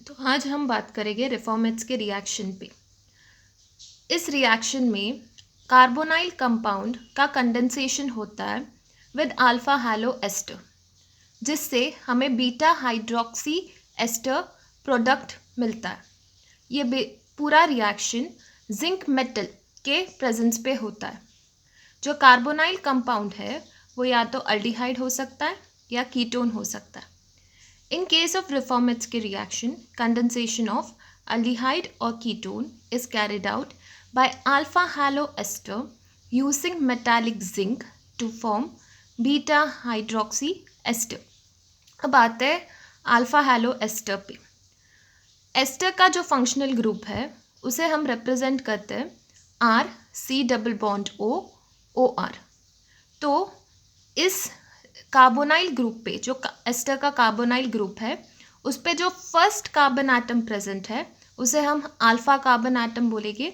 तो आज हम बात करेंगे रिफॉर्मेट्स के रिएक्शन पे। इस रिएक्शन में कार्बोनाइल कंपाउंड का कंडेंसेशन होता है विद अल्फा हैलो एस्टर, जिससे हमें बीटा हाइड्रोक्सी एस्टर प्रोडक्ट मिलता है। ये पूरा रिएक्शन जिंक मेटल के प्रेजेंस पे होता है। जो कार्बोनाइल कंपाउंड है वो या तो अल्डिहाइड हो सकता है या कीटोन हो सकता है। In case of reformats के reaction, condensation of aldehyde or ketone is carried out by alpha halo ester using metallic zinc to form beta hydroxy ester। अब आते हैं अल्फा हैलो एस्टर पे। एस्टर का जो फंक्शनल ग्रुप है उसे हम रिप्रेजेंट करते हैं R C double bond O O R. तो इस कार्बोनाइल ग्रुप पे जो एस्टर का कार्बोनाइल ग्रुप है उस पे जो फर्स्ट कार्बन एटम प्रेजेंट है उसे हम अल्फा कार्बन एटम बोलेंगे।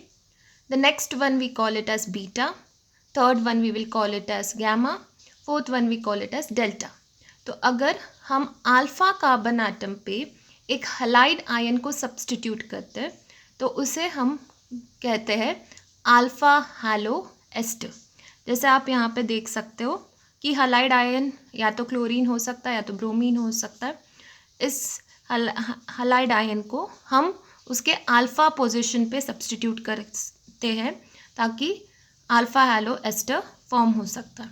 The next one we call it as beta, third one we will call it as gamma, fourth one we call it as delta. तो अगर हम अल्फा कार्बन एटम पे एक halide ion को substitute करते हैं तो उसे हम कहते हैं अल्फा हैलो एस्टर। जैसे आप यहाँ पे देख सकते हो कि हैलाइड आयन या तो क्लोरीन हो सकता है या तो ब्रोमीन हो सकता है। इस हैलाइड आयन को हम उसके अल्फा पोजीशन पे सब्स्टिट्यूट करते हैं ताकि अल्फा हैलो एस्टर फॉर्म हो सकता है।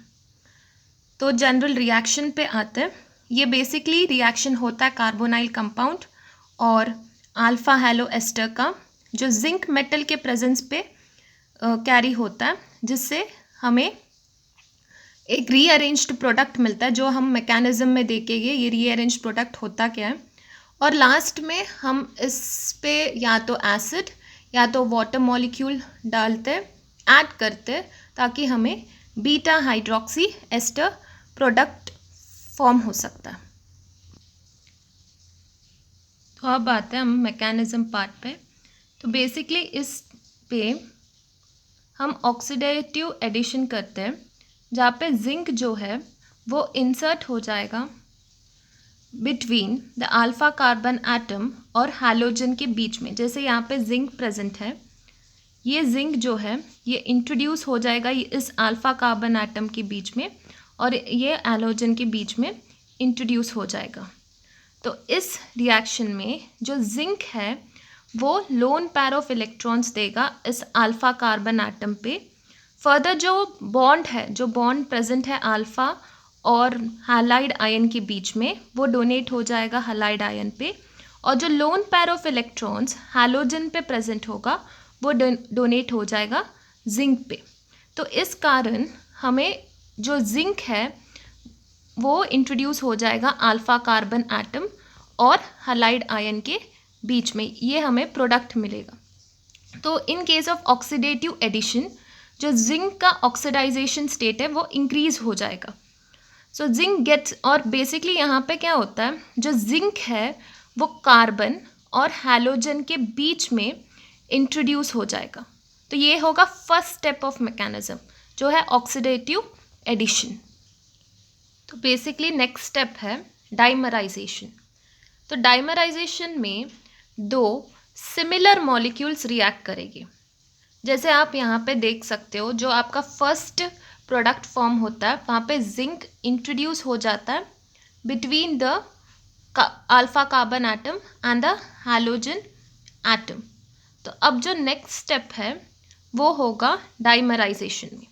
तो जनरल रिएक्शन पे आते हैं। ये बेसिकली रिएक्शन होता है कार्बोनाइल कंपाउंड और अल्फा हैलो एस्टर का जो जिंक मेटल के प्रेजेंस पे कैरी होता है, जिससे हमें एक रीअरेंज्ड प्रोडक्ट मिलता है जो हम मैकेनिज्म में देखेंगे ये रीअरेंज्ड प्रोडक्ट होता क्या है। और लास्ट में हम इस पे या तो एसिड या तो वाटर मॉलिक्यूल डालते ऐड करते ताकि हमें beta hydroxy ester product form हो सकता है। तो अब आते हैं हम मैकेनिज्म पार्ट पे। तो बेसिकली इस पे हम ऑक्सीडेटिव एडिशन करते हैं जहाँ पे जिंक जो है वो इंसर्ट हो जाएगा between the alpha carbon atom और हैलोजन के बीच में। जैसे यहाँ पे जिंक प्रेजेंट है, ये जिंक जो है ये इंट्रोड्यूस हो जाएगा इस अल्फा कार्बन एटम के बीच में और ये हैलोजन के बीच में इंट्रोड्यूस हो जाएगा। तो इस रिएक्शन में जो जिंक है वो लोन पेयर ऑफ इलेक्ट्रॉन्स देगा इस अल्फा कार्बन एटम पे। फर्दर जो बॉन्ड है, जो बॉन्ड प्रेजेंट है अल्फा और हैलाइड आयन के बीच में, वो डोनेट हो जाएगा हैलाइड आयन पे। और जो lone pair of electrons halogen पे प्रेजेंट होगा वो डोनेट हो जाएगा जिंक पे। तो इस कारण हमें जो जिंक है वो इंट्रोड्यूस हो जाएगा अल्फा कार्बन एटम और हैलाइड आयन के बीच में, ये हमें प्रोडक्ट मिलेगा। तो in case of oxidative addition जो जिंक का ऑक्सीडाइजेशन स्टेट है वो इंक्रीज हो जाएगा। सो जिंक गेट्स, और बेसिकली यहाँ पे क्या होता है, जो जिंक है वो कार्बन और हैलोजन के बीच में इंट्रोड्यूस हो जाएगा। तो ये होगा फर्स्ट स्टेप ऑफ मैकेनिज्म जो है ऑक्सीडेटिव एडिशन। तो बेसिकली नेक्स्ट स्टेप है डाइमराइजेशन। तो डाइमराइजेशन में दो सिमिलर मॉलिक्यूल्स रिएक्ट करेंगे। जैसे आप यहाँ पे देख सकते हो जो आपका फर्स्ट प्रोडक्ट फॉर्म होता है वहाँ पे जिंक इंट्रोड्यूस हो जाता है between the alpha carbon atom and the halogen atom. तो अब जो नेक्स्ट स्टेप है वो होगा डाइमराइजेशन में,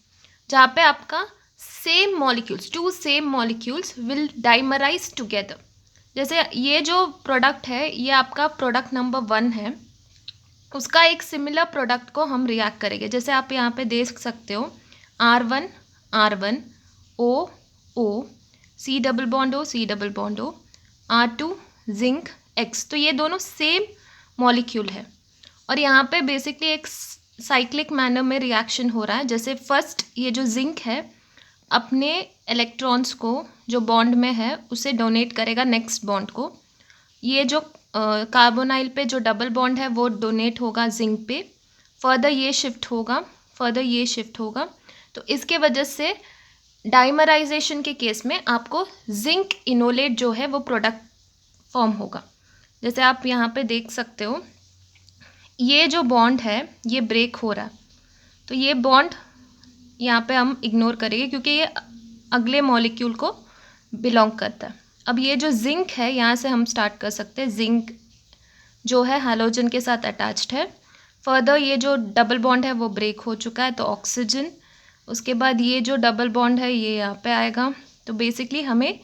जहाँ पे आपका same molecules, two same molecules will dimerize together. जैसे ये जो प्रोडक्ट है ये आपका प्रोडक्ट नंबर 1 है, उसका एक सिमिलर प्रोडक्ट को हम रिएक्ट करेंगे। जैसे आप यहाँ पे देख सकते हो R1 R1 O O C double bond O C double bond O R2 zinc X। तो ये दोनों सेम मॉलिक्यूल है और यहाँ पे बेसिकली एक साइक्लिक मैनर में रिएक्शन हो रहा है। जैसे फर्स्ट ये जो जिंक है अपने इलेक्ट्रॉन्स को जो बॉन्ड में है उसे डोनेट करेगा नेक्स्ट बॉन्ड को। ये जो कार्बोनाइल पे जो डबल बॉन्ड है वो डोनेट होगा जिंक पे। फर्दर ये शिफ्ट होगा, फर्दर ये शिफ्ट होगा। तो इसके वजह से डाइमराइजेशन के केस में आपको जिंक इनोलेट जो है वो प्रोडक्ट फॉर्म होगा। जैसे आप यहाँ पे देख सकते हो, ये जो बॉन्ड है ये ब्रेक हो रहा है, तो ये बॉन्ड यहाँ पे हम इग्नोर करेंगे क्योंकि ये अगले मॉलिक्यूल को बिलोंग करता है। अब ये जो जिंक है, यहाँ से हम स्टार्ट कर सकते हैं। जिंक जो है हैलोजन के साथ अटैच्ड है। फर्दर ये जो डबल बॉन्ड है वो ब्रेक हो चुका है, तो ऑक्सीजन। उसके बाद ये जो डबल बॉन्ड है ये यहाँ पे आएगा। तो बेसिकली हमें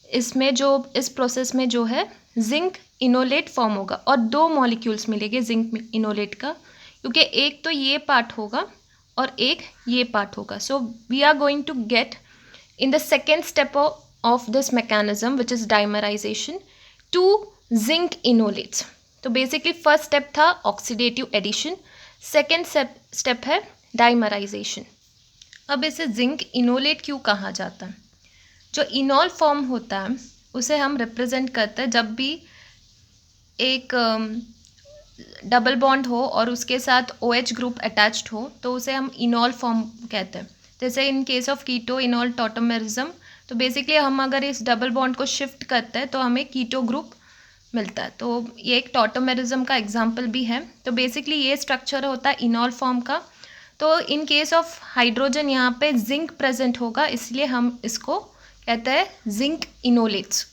इसमें जो इस प्रोसेस में जो है जिंक इनोलेट फॉर्म होगा और 2 मॉलिक्यूल्स मिलेंगे जिंक इनोलेट का, क्योंकि एक तो ये पार्ट होगा और एक ये पार्ट होगा। So we are going to get in the second step of this mechanism, which is dimerization, 2 zinc enolates. तो बेसिकली फर्स्ट स्टेप था ऑक्सीडेटिव एडिशन, सेकेंड स्टेप है डाइमराइजेशन। अब इसे जिंक इनोलेट क्यों कहा जाता है? जो इनॉल फॉर्म होता है उसे हम रिप्रेजेंट करते हैं जब भी एक डबल बॉन्ड हो और उसके साथ OH ग्रुप अटैच्ड हो तो उसे हम इनॉल फॉर्म कहते हैं। जैसे in case of keto enol tautomerism, तो बेसिकली हम अगर इस डबल बॉन्ड को शिफ्ट करते हैं तो हमें कीटो ग्रुप मिलता है। तो ये एक टॉटोमेरिज्म का एग्जांपल भी है। तो बेसिकली ये स्ट्रक्चर होता है इनॉल फॉर्म का। तो इन केस ऑफ हाइड्रोजन यहाँ पे जिंक प्रेजेंट होगा, इसलिए हम इसको कहते हैं जिंक इनोलेट्स।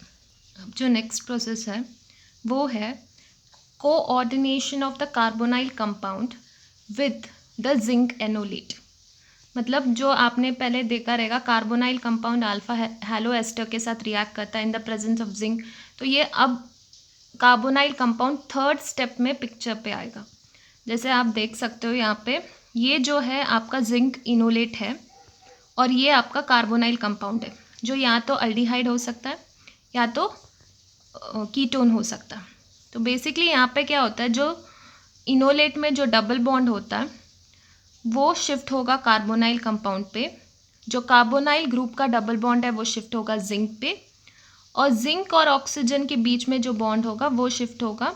अब जो नेक्स्ट प्रोसेस है वो है coordination of the carbonyl compound with the zinc enolate. मतलब जो आपने पहले देखा रहेगा, carbonyl compound alpha halo ester के साथ रिएक्ट करता है in the presence of zinc. तो ये अब कार्बोनाइल कंपाउंड थर्ड स्टेप में पिक्चर पे आएगा। जैसे आप देख सकते हो यहाँ पे, ये जो है आपका जिंक इनोलेट है और ये आपका कार्बोनाइल कंपाउंड है, जो या तो अल्डिहाइड हो सकता है या तो कीटोन हो सकता है। तो बेसिकली यहाँ पे क्या होता है, जो इनोलेट में जो डबल बॉन्ड होता है वो शिफ्ट होगा कार्बोनाइल कंपाउंड पे, जो कार्बोनाइल ग्रुप का डबल बॉन्ड है वो शिफ्ट होगा जिंक पे, और जिंक और ऑक्सीजन के बीच में जो बॉन्ड होगा वो शिफ्ट होगा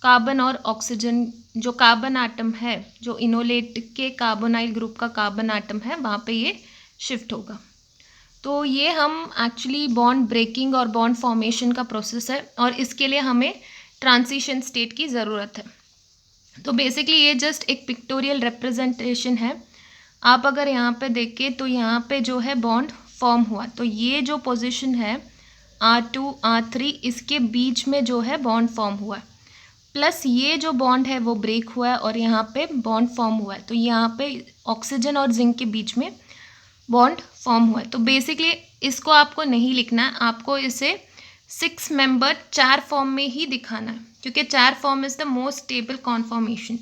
कार्बन और ऑक्सीजन। जो कार्बन आटम है, जो इनोलेट के कार्बोनाइल ग्रुप का कार्बन आटम है, वहाँ पे ये शिफ्ट होगा। तो ये हम एक्चुअली बॉन्ड ब्रेकिंग और बॉन्ड फॉर्मेशन का प्रोसेस है और इसके लिए हमें ट्रांजिशन स्टेट की ज़रूरत है। तो बेसिकली ये जस्ट एक पिक्टोरियल रिप्रेजेंटेशन है। आप अगर यहाँ पे देखें तो यहाँ पे जो है बॉन्ड फॉर्म हुआ, तो ये जो पोजीशन है R2 R3, इसके बीच में जो है बॉन्ड फॉर्म हुआ है, प्लस ये जो बॉन्ड है वो ब्रेक हुआ है और यहाँ पे बॉन्ड फॉर्म हुआ है। तो यहाँ पे ऑक्सीजन और जिंक के बीच में बॉन्ड फॉर्म हुआ है। तो बेसिकली इसको आपको नहीं लिखना है, आपको इसे 6 मेंबर 4 फॉर्म में ही दिखाना है, क्योंकि 4 form is the most stable conformation.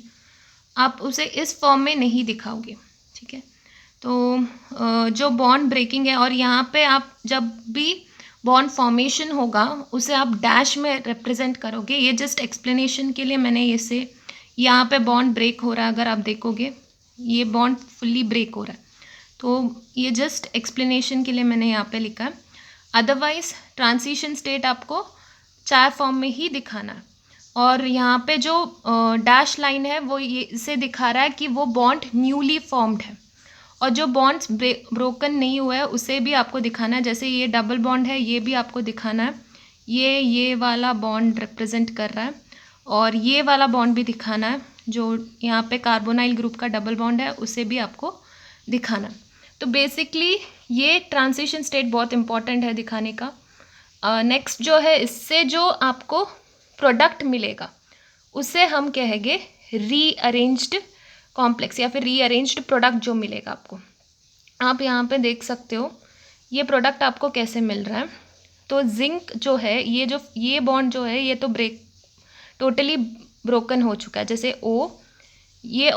आप उसे इस फॉर्म में नहीं दिखाओगे, ठीक है। तो जो बॉन्ड ब्रेकिंग है, और यहाँ पे आप जब भी बॉन्ड फॉर्मेशन होगा उसे आप डैश में रिप्रेजेंट करोगे। ये जस्ट एक्सप्लेनेशन के लिए मैंने इसे, यहाँ पे बॉन्ड ब्रेक हो रहा है, अगर आप देखोगे ये बॉन्ड फुल्ली ब्रेक हो रहा है, तो ये जस्ट एक्सप्लेनेशन के लिए मैंने यहाँ पे लिखा है। अदरवाइज ट्रांजिशन स्टेट आपको 4 फॉर्म में ही दिखाना है। और यहाँ पे जो डैश लाइन है वो ये इसे दिखा रहा है कि वो बॉन्ड न्यूली फॉर्म्ड है, और जो बॉन्ड्स ब्रोकन नहीं हुआ है उसे भी आपको दिखाना है। जैसे ये डबल बॉन्ड है, ये भी आपको दिखाना है, ये वाला बॉन्ड रिप्रेजेंट कर रहा है, और ये वाला बॉन्ड भी दिखाना है, जो यहाँ पे कार्बोनाइल ग्रुप का डबल बॉन्ड है उसे भी आपको दिखाना। तो बेसिकली ये ट्रांजिशन स्टेट बहुत इंपॉर्टेंट है दिखाने का। नेक्स्ट जो है, इससे जो आपको प्रोडक्ट मिलेगा उसे हम कहेंगे रीअरेंज्ड कॉम्प्लेक्स या फिर रीअरेंज्ड प्रोडक्ट जो मिलेगा आपको। आप यहाँ पे देख सकते हो ये प्रोडक्ट आपको कैसे मिल रहा है। तो जिंक जो है, ये बॉन्ड जो है ये तो टोटली ब्रोकन हो चुका है, जैसे O, ये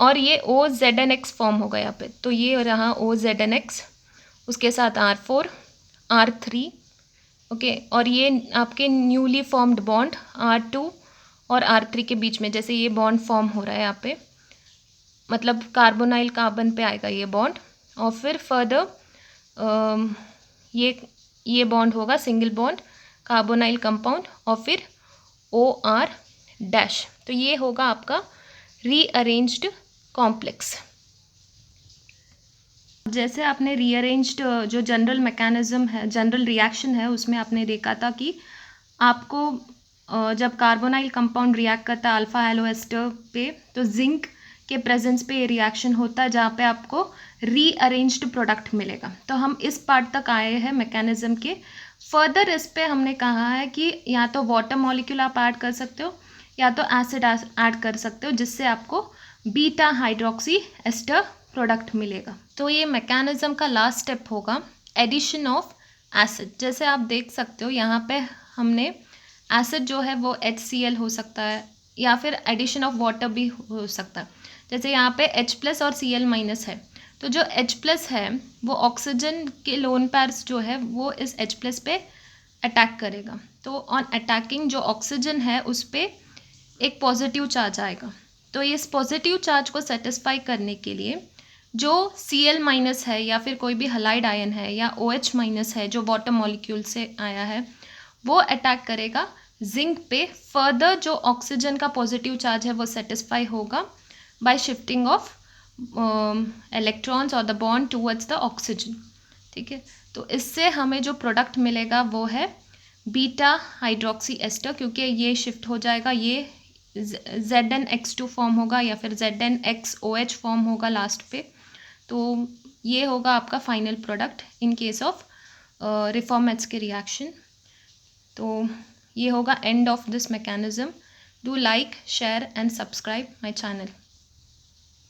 OZNX फॉर्म होगा यहाँ पे। तो ये रहा OZNX, उसके साथ R4 R3, ओके, और ये आपके न्यूली फॉर्म्ड बॉन्ड R2 और R3 के बीच में, जैसे ये बॉन्ड फॉर्म हो रहा है यहाँ पे, मतलब कार्बोनाइल कार्बन पे आएगा ये बॉन्ड, और फिर फर्दर ये बॉन्ड होगा सिंगल बॉन्ड कार्बोनाइल कंपाउंड, और फिर OR डैश। तो ये होगा आपका रीअरेंज्ड कॉम्प्लेक्स। जैसे आपने रीअरेंज्ड जो जनरल मैकेनिज्म है, जनरल रिएक्शन है, उसमें आपने देखा था कि आपको जब कार्बोनाइल कंपाउंड रिएक्ट करता है अल्फा हेलो एस्टर पे, तो जिंक के प्रेजेंस पे ये रिएक्शन होता है, जहाँ पे आपको रीअरेंज्ड प्रोडक्ट मिलेगा। तो हम इस पार्ट तक आए हैं मैकेनिज्म के। फर्दर इस पे हमने कहा है कि या तो वाटर मॉलिक्यूल आप ऐड कर सकते हो या तो एसिड ऐड कर सकते हो, जिससे आपको बीटा हाइड्रोक्सी एस्टर प्रोडक्ट मिलेगा। तो ये मैकेनिज्म का लास्ट स्टेप होगा एडिशन ऑफ एसिड। जैसे आप देख सकते हो यहाँ पे हमने एसिड जो है वो HCl हो सकता है या फिर एडिशन ऑफ वाटर भी हो सकता है। जैसे यहाँ पे H+ और Cl- है, तो जो H+ है वो ऑक्सीजन के लोन पैर्स जो है वो इस H+ पे अटैक करेगा। तो ऑन अटैकिंग जो ऑक्सीजन है उस पर एक पॉजिटिव चार्ज आएगा। तो इस पॉजिटिव चार्ज को सेटिस्फाई करने के लिए जो Cl- है या फिर कोई भी हलाइड आयन है या OH- है जो वाटर मॉलिक्यूल से आया है, वो अटैक करेगा जिंक पे। फर्दर जो ऑक्सीजन का पॉजिटिव चार्ज है वो सेटिस्फाई होगा बाय शिफ्टिंग ऑफ इलेक्ट्रॉन्स और the bond towards the oxygen. ठीक है, तो इससे हमें जो प्रोडक्ट मिलेगा वो है बीटा हाइड्रोक्सी एस्टर, क्योंकि ये शिफ्ट हो जाएगा, ये ZnX2 फॉर्म होगा या फिर ZnXOH फॉर्म होगा लास्ट पे। तो ये होगा आपका final product in case of Reformatsky reaction. तो ये होगा end of this mechanism. Do like, share and subscribe my channel.